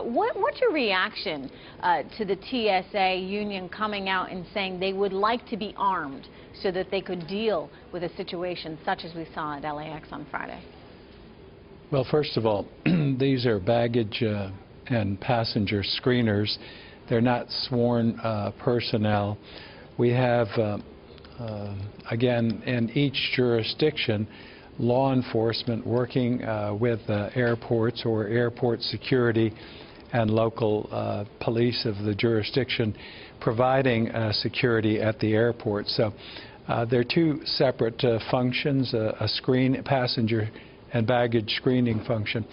What's your reaction to the TSA union coming out and saying they would like to be armed so that they could deal with a situation such as we saw at LAX on Friday? Well, first of all, these are baggage and passenger screeners. They're not sworn personnel. We have, again, in each jurisdiction, law enforcement working with airports or airport security and local police of the jurisdiction providing security at the airport. So there are two separate functions, a passenger and baggage screening function.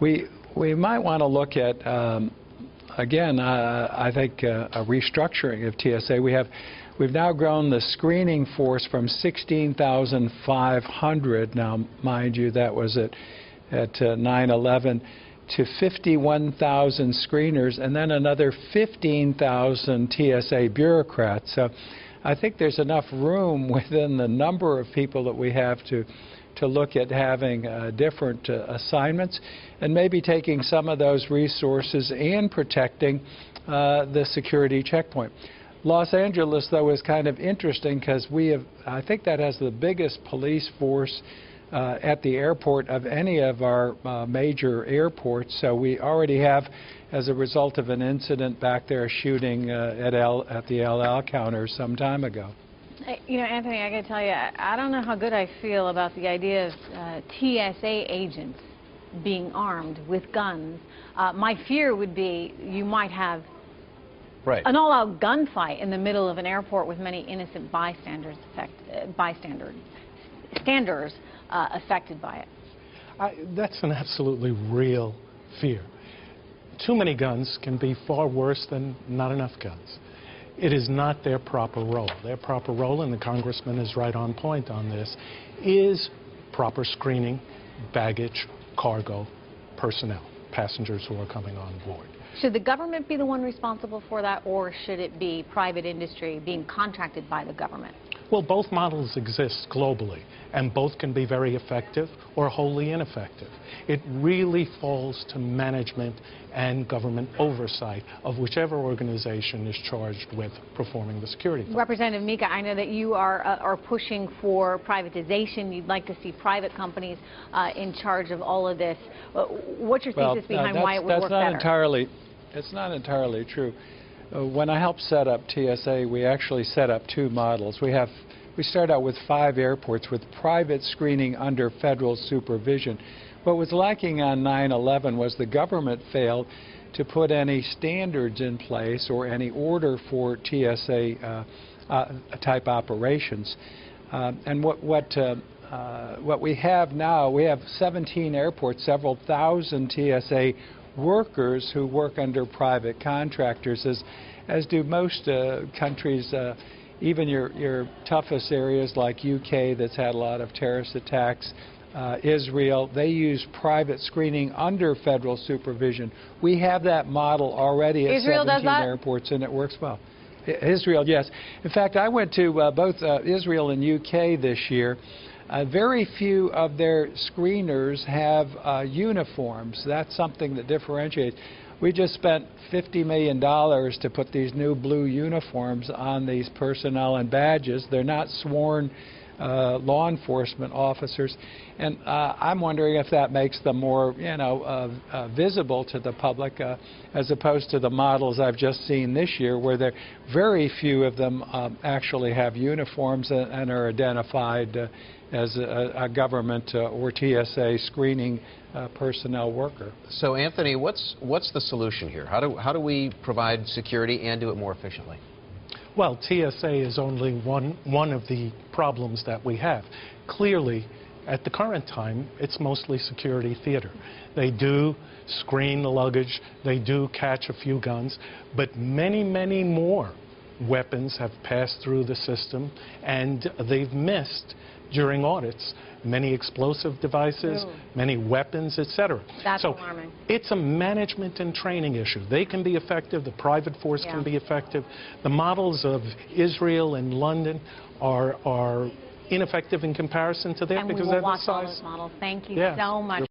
We might want to look at, again, I think a restructuring of TSA. We've now grown the screening force from 16,500, now mind you that was at 9/11, to 51,000 screeners, and then another 15,000 TSA bureaucrats. So I think there's enough room within the number of people that we have to look at having different assignments and maybe taking some of those resources and protecting the security checkpoint. Los Angeles, though, is kind of interesting because I think that has the biggest police force at the airport of any of our major airports. So we already have, as a result of an incident back there, shooting at the LL counter some time ago. You know, Anthony, I got to tell you, I don't know how good I feel about the idea of TSA agents being armed with guns. My fear would be you might have an all-out gunfight in the middle of an airport with many innocent bystanders affected by it. That's an absolutely real fear. Too many guns can be far worse than not enough guns. It is not their proper role. Their proper role, and the congressman is right on point on this, is proper screening, baggage, cargo, personnel, passengers who are coming on board. Should the government be the one responsible for that, or should it be private industry being contracted by the government? Well, both models exist globally, and both can be very effective or wholly ineffective. It really falls to management and government oversight of whichever organization is charged with performing the security function. Representative Mika, I know that you are pushing for privatization. You'd like to see private companies in charge of all of this. What's your thesis behind why it would work better? It's not entirely true. When I helped set up TSA, we actually set up two models. We start out with 5 airports with private screening under federal supervision. What was lacking on 9/11 was the government failed to put any standards in place or any order for TSA type operations. And what we have now, we have 17 airports, several thousand TSA workers who work under private contractors, as do most countries. Even your toughest areas like UK, that's had a lot of terrorist attacks, Israel, they use private screening under federal supervision. We have that model already at 17 airports, and it works well. Israel, yes. In fact, I went to both Israel and UK this year. Very few of their screeners have uniforms. That's something that differentiates. We just spent $50 million to put these new blue uniforms on these personnel and badges. They're not sworn law enforcement officers, and I'm wondering if that makes them more, visible to the public, as opposed to the models I've just seen this year, where very few of them actually have uniforms and are identified as a government or TSA screening personnel worker. So, Anthony, what's the solution here? How do we provide security and do it more efficiently? Well, TSA is only one of the problems that we have. Clearly, at the current time, it's mostly security theater. They do screen the luggage, they do catch a few guns, but many, many more weapons have passed through the system, and they've missed during audits many explosive devices, many weapons, etc. That's alarming. It's a management and training issue. They can be effective. The private force can be effective. The models of Israel and London are ineffective in comparison to theirs because we will they're watch the size. all those models. Thank you so much.